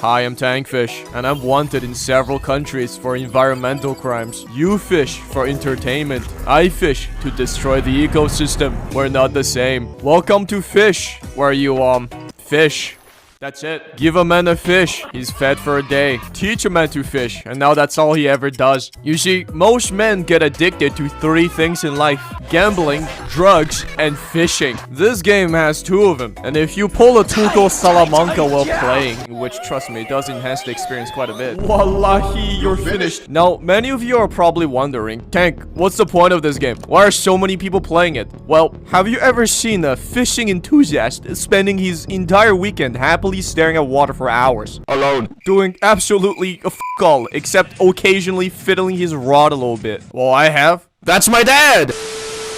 Hi, I'm Tankfish, and I'm wanted in several countries for environmental crimes. You fish for entertainment. I fish to destroy the ecosystem. We're not the same. Welcome to Fisch, where you, fish. That's it. Give a man a fish, he's fed for a day. Teach a man to fish, and now that's all he ever does. You see, most men get addicted to 3 things in life: gambling, drugs, and fishing. This game has 2 of them, and if you pull a Tuco Salamanca while playing, which, trust me, does enhance the experience quite a bit. Wallahi, you're finished. Now, many of you are probably wondering, Tank, what's the point of this game? Why are so many people playing it? Well, have you ever seen a fishing enthusiast spending his entire weekend happily staring at water for hours alone, doing absolutely a f*** all except occasionally fiddling his rod a little bit? Well, I have. That's my dad.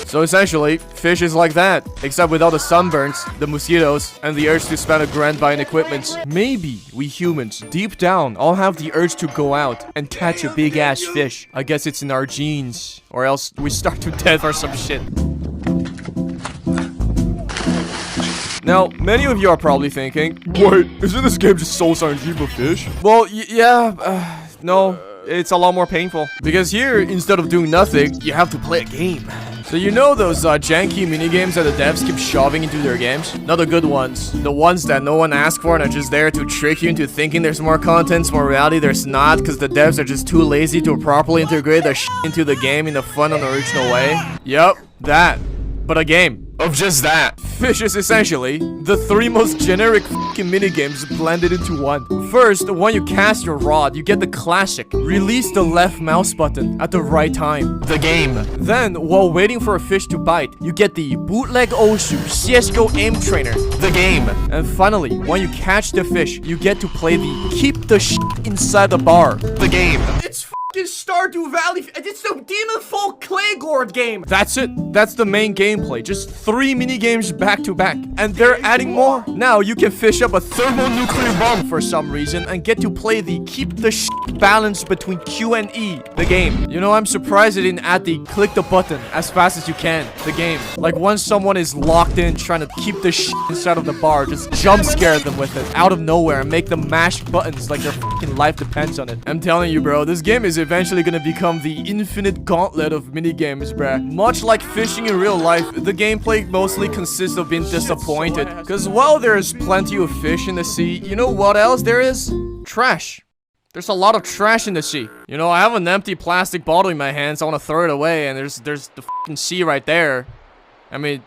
So essentially, fish is like that, except without the sunburns, the mosquitoes, and the urge to spend $1,000 buying equipment. Maybe we humans, deep down, all have the urge to go out and catch a big ass fish. I guess it's in our genes, or else we starve to death or some shit. Now, many of you are probably thinking, wait, isn't this game just Soul RNG for fish? Well, yeah, no, it's a lot more painful. Because here, instead of doing nothing, you have to play a game. So you know those janky minigames that the devs keep shoving into their games? Not the good ones. The ones that no one asked for and are just there to trick you into thinking there's more content, more reality there's not, because the devs are just too lazy to properly integrate their shit into the game in a fun and original way. Yup, that. But a game of just that. Fish is essentially the 3 most generic f***ing minigames blended into one. First, when you cast your rod, you get the classic release the left mouse button at the right time. The game. Then, while waiting for a fish to bite, you get the bootleg Oshu CSGO aim trainer. The game. And finally, when you catch the fish, you get to play the keep the shit inside the bar. The game. It's Stardew Valley. It's the Demon Folk Claygord game. That's it. That's the main gameplay. Just 3 mini games back to back, and they're adding more. Now you can fish up a thermonuclear bomb for some reason and get to play the keep the shit balance between Q and E. The game. You know, I'm surprised they didn't add the click the button as fast as you can. The game. Like once someone is locked in trying to keep the shit inside of the bar, just jump scare them with it out of nowhere and make them mash buttons like their fucking life depends on it. I'm telling you, bro, this game is eventually gonna become the infinite gauntlet of minigames, bruh. Much like fishing in real life, the gameplay mostly consists of being disappointed. Cause while there is plenty of fish in the sea, you know what else there is? Trash. There's a lot of trash in the sea. You know, I have an empty plastic bottle in my hands, I wanna throw it away, and there's the fucking sea right there. I mean,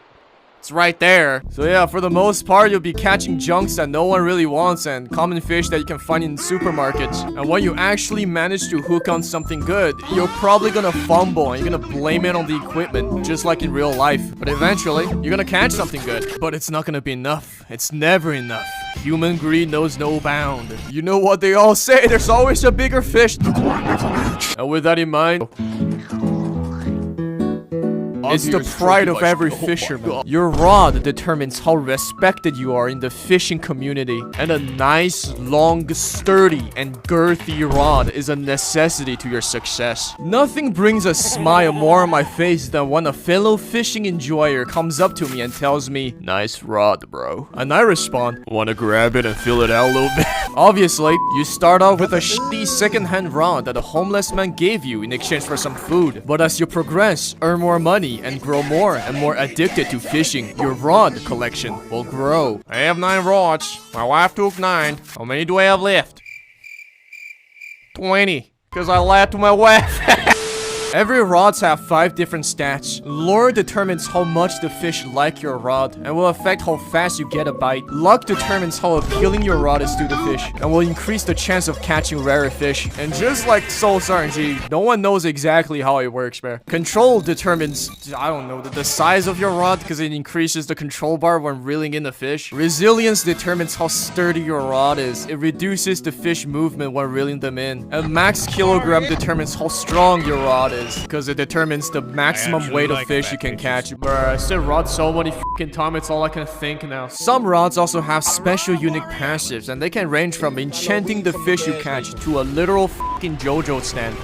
it's right there. So yeah, for the most part, you'll be catching junks that no one really wants and common fish that you can find in supermarkets. And when you actually manage to hook on something good, you're probably gonna fumble and you're gonna blame it on the equipment, just like in real life. But eventually, you're gonna catch something good. But it's not gonna be enough. It's never enough. Human greed knows no bound. You know what they all say, there's always a bigger fish. And with that in mind, it's the pride of every fisherman. Your rod determines how respected you are in the fishing community. And a nice, long, sturdy, and girthy rod is a necessity to your success. Nothing brings a smile more on my face than when a fellow fishing enjoyer comes up to me and tells me, "Nice rod, bro." And I respond, "Wanna grab it and fill it out a little bit?" Obviously, you start off with a shitty second-hand rod that a homeless man gave you in exchange for some food. But as you progress, earn more money, and grow more and more addicted to fishing, your rod collection will grow. I have 9 rods. My wife took 9. How many do I have left? 20. Because I lied to my wife. Every rods have 5 different stats. Lure determines how much the fish like your rod and will affect how fast you get a bite. Luck determines how appealing your rod is to the fish and will increase the chance of catching rarer fish. And just like Soul RNG, no one knows exactly how it works, man. Control determines, I don't know, the size of your rod because it increases the control bar when reeling in the fish. Resilience determines how sturdy your rod is. It reduces the fish movement when reeling them in. And max kilogram determines how strong your rod is, because it determines the maximum weight of fish you can catch. Bruh, I said rod so many fucking times, it's all I can think now. Some rods also have special unique passives, and they can range from enchanting the fish you catch to a literal fucking JoJo stand.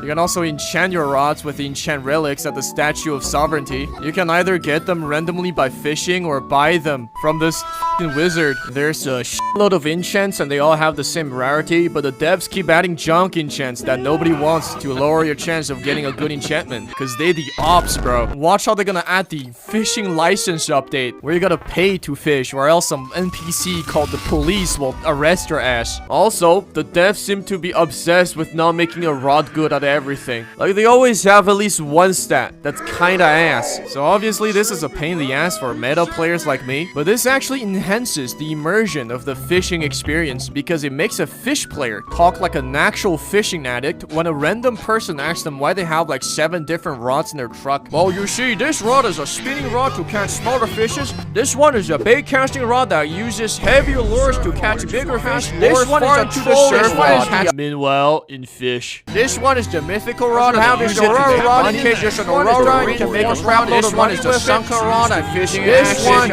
You can also enchant your rods with the enchant relics at the Statue of Sovereignty. You can either get them randomly by fishing or buy them from this f***ing wizard. There's a shitload of enchants and they all have the same rarity, but the devs keep adding junk enchants that nobody wants to lower your chance of getting a good enchantment. Cause they the ops, bro. Watch how they're gonna add the fishing license update where you gotta pay to fish or else some NPC called the police will arrest your ass. Also, the devs seem to be obsessed with not making a rod good at everything. Like they always have at least one stat that's kinda ass. So obviously this is a pain in the ass for meta players like me, but this actually enhances the immersion of the fishing experience because it makes a fish player talk like an actual fishing addict when a random person asks them why they have like 7 different rods in their truck. Well, you see, this rod is a spinning rod to catch smaller fishes. This one is a bait casting rod that uses heavier lures to catch bigger fish. This one is a trolling rod. Meanwhile, in fish, this one is the mythical rod. How this aurora rod in case there's an aurora, you can make a crap load of money. This one is the sunken rod and fishing. This one,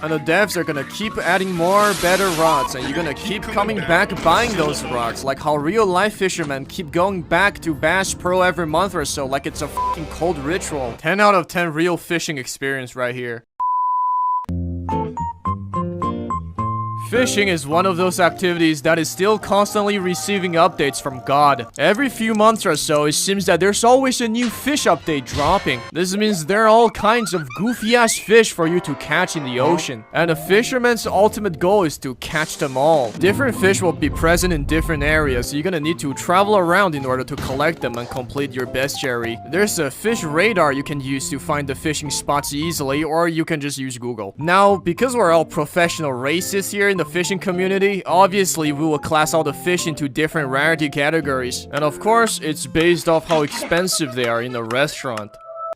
and the devs are gonna keep adding more better rods, and you're gonna keep coming back buying those rods, like how real life fishermen keep going back to Bass Pro every month or so, like it's a fucking cold ritual. 10 out of 10 real fishing experience right here. Fishing is one of those activities that is still constantly receiving updates from God. Every few months or so, it seems that there's always a new fish update dropping. This means there are all kinds of goofy-ass fish for you to catch in the ocean. And a fisherman's ultimate goal is to catch them all. Different fish will be present in different areas, so you're gonna need to travel around in order to collect them and complete your bestiary. There's a fish radar you can use to find the fishing spots easily, or you can just use Google. Now, because we're all professional racists here in the fishing community, obviously we will class all the fish into different rarity categories. And of course, it's based off how expensive they are in the restaurant.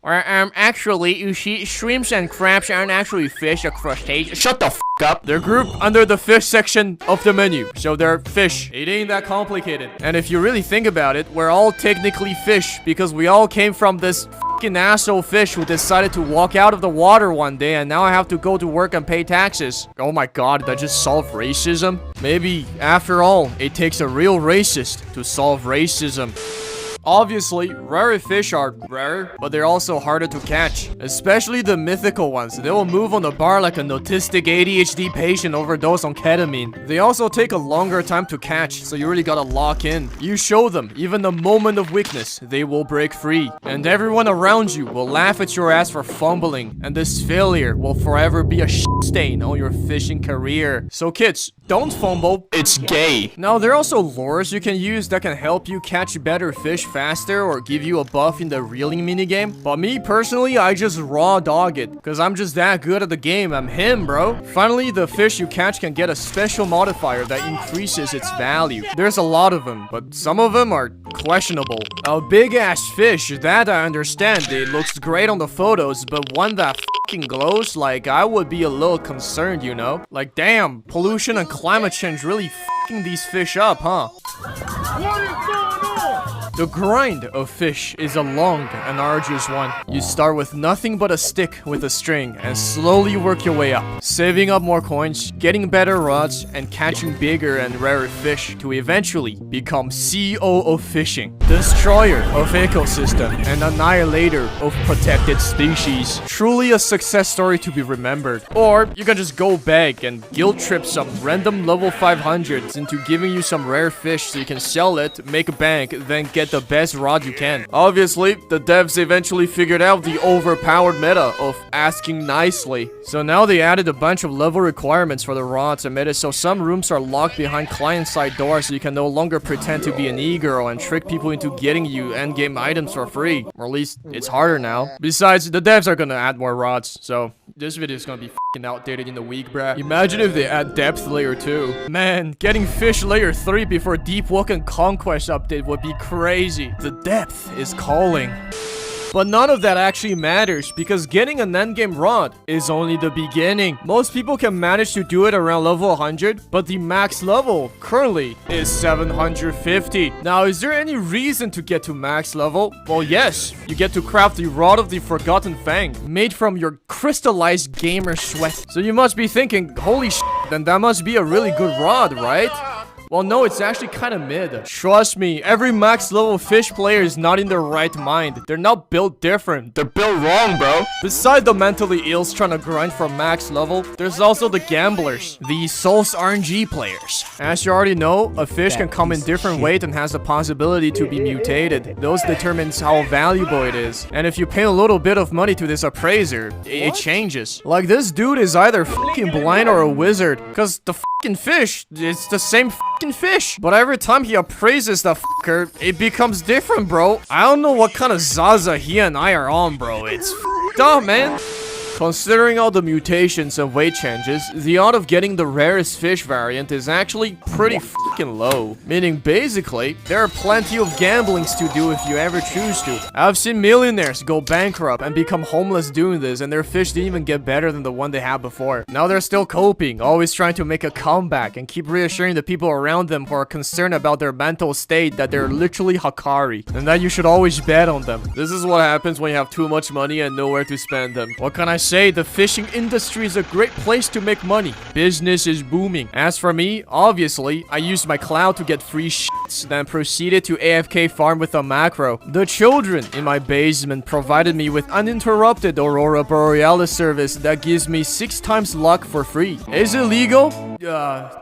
Actually, you see, shrimps and crabs aren't actually fish or crustaceans. Shut the f*** up. They're grouped under the fish section of the menu, so they're fish. It ain't that complicated. And if you really think about it, we're all technically fish, because we all came from this f***ing asshole fish who decided to walk out of the water one day, and now I have to go to work and pay taxes. Oh my god, did I just solve racism? Maybe, after all, it takes a real racist to solve racism. Obviously, rare fish are rare, but they're also harder to catch. Especially the mythical ones. They will move on the bar like an autistic ADHD patient overdose on ketamine. They also take a longer time to catch, so you really gotta lock in. You show them, even the moment of weakness, they will break free. And everyone around you will laugh at your ass for fumbling, and this failure will forever be a shit stain on your fishing career. So kids, don't fumble, it's gay. Now, there are also lures you can use that can help you catch better fish faster or give you a buff in the reeling minigame. But me, personally, I just raw dog it, because I'm just that good at the game. I'm him, bro. Finally, the fish you catch can get a special modifier that increases its value. There's a lot of them, but some of them are questionable. A big-ass fish, that I understand. It looks great on the photos, but one that fucking glows, like, I would be a little concerned, you know? Like, damn, pollution and climate change really fucking these fish up, huh? What is going on? The grind of fish is a long and arduous one. You start with nothing but a stick with a string and slowly work your way up, saving up more coins, getting better rods, and catching bigger and rarer fish to eventually become CEO of fishing, destroyer of ecosystem, and annihilator of protected species. Truly a success story to be remembered. Or you can just go back and guilt trip some random level 500s into giving you some rare fish so you can sell it, make a bank, then get the best rod you can. Obviously, the devs eventually figured out the overpowered meta of asking nicely. So now they added a bunch of level requirements for the rods and made it so some rooms are locked behind client-side doors so you can no longer pretend to be an e-girl and trick people into getting you endgame items for free. Or at least, it's harder now. Besides, the devs are gonna add more rods, so this video is gonna be f***ing outdated in a week, bruh. Imagine if they add depth layer 2. Man, getting fish layer 3 before Deep Walk and Conquest update would be crazy. The depth is calling. But none of that actually matters because getting an endgame rod is only the beginning. Most people can manage to do it around level 100, but the max level currently is 750. Now, is there any reason to get to max level? Well, yes. You get to craft the Rod of the Forgotten Fang, made from your crystallized gamer sweat. So you must be thinking, holy shit, then that must be a really good rod, right? Well, no, it's actually kind of mid. Trust me, every max level fish player is not in their right mind. They're not built different. They're built wrong, bro. Besides the mentally ills trying to grind for max level, there's also the gamblers, the Souls RNG players. As you already know, a fish can come in different weight and has the possibility to be mutated. Those determines how valuable it is. And if you pay a little bit of money to this appraiser, it changes. Like, this dude is either fucking blind or a wizard, because the fucking fish, it's the same fucking fish. But every time he appraises the fucker, it becomes different, bro. I don't know what kind of Zaza he and I are on, bro. It's fucked up, man. Considering all the mutations and weight changes, the odds of getting the rarest fish variant is actually pretty fucking low. Meaning, basically, there are plenty of gamblings to do if you ever choose to. I've seen millionaires go bankrupt and become homeless doing this, and their fish didn't even get better than the one they had before. Now they're still coping, always trying to make a comeback and keep reassuring the people around them who are concerned about their mental state that they're literally Hakari, and that you should always bet on them. This is what happens when you have too much money and nowhere to spend them. What can I say? The fishing industry is a great place to make money. Business is booming. As for me, obviously, I used my cloud to get free shits, then proceeded to AFK farm with a macro. The children in my basement provided me with uninterrupted Aurora Borealis service that gives me 6 times luck for free. Is it legal?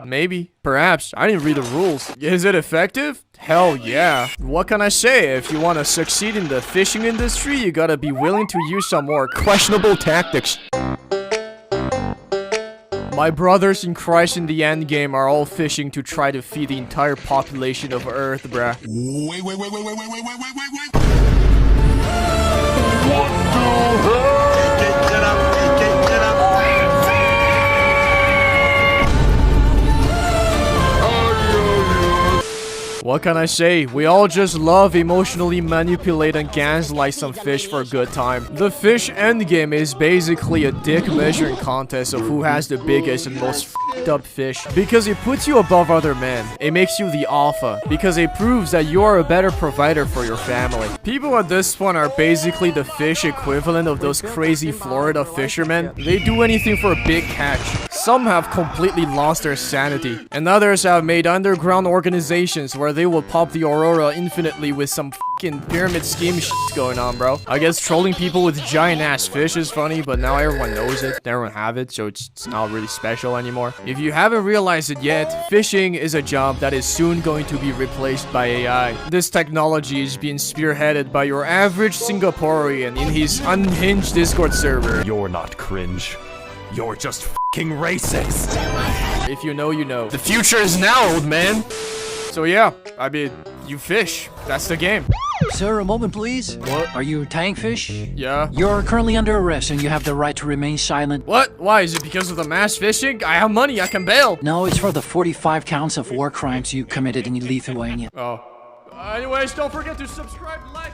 Maybe. Perhaps. I didn't read the rules. Is it effective? Hell yeah. What can I say? If you want to succeed in the fishing industry, you gotta be willing to use some more questionable tactics. My brothers in Christ in the endgame are all fishing to try to feed the entire population of Earth, bruh. Wait. What the hell? Get up. What can I say? We all just love emotionally manipulate and gaslight some fish for a good time. The fish endgame is basically a dick measuring contest of who has the biggest and most f***ed up fish. Because it puts you above other men. It makes you the alpha. Because it proves that you are a better provider for your family. People at this point are basically the fish equivalent of those crazy Florida fishermen. They do anything for a big catch. Some have completely lost their sanity. And others have made underground organizations where they will pop the Aurora infinitely with some fucking pyramid scheme shit going on, bro. I guess trolling people with giant ass fish is funny, but now everyone knows it. Everyone have it, so it's not really special anymore. If you haven't realized it yet, fishing is a job that is soon going to be replaced by AI. This technology is being spearheaded by your average Singaporean in his unhinged Discord server. You're not cringe. You're just fucking racist. If you know, you know. The future is now, old man. So yeah, I mean, you fish. That's the game. Sir, a moment please. What? Are you tankfish? Yeah. You're currently under arrest and you have the right to remain silent. What? Why? Is it because of the mass fishing? I have money, I can bail. No, it's for the 45 counts of war crimes you committed in Lithuania. Oh. Anyways, don't forget to subscribe, like.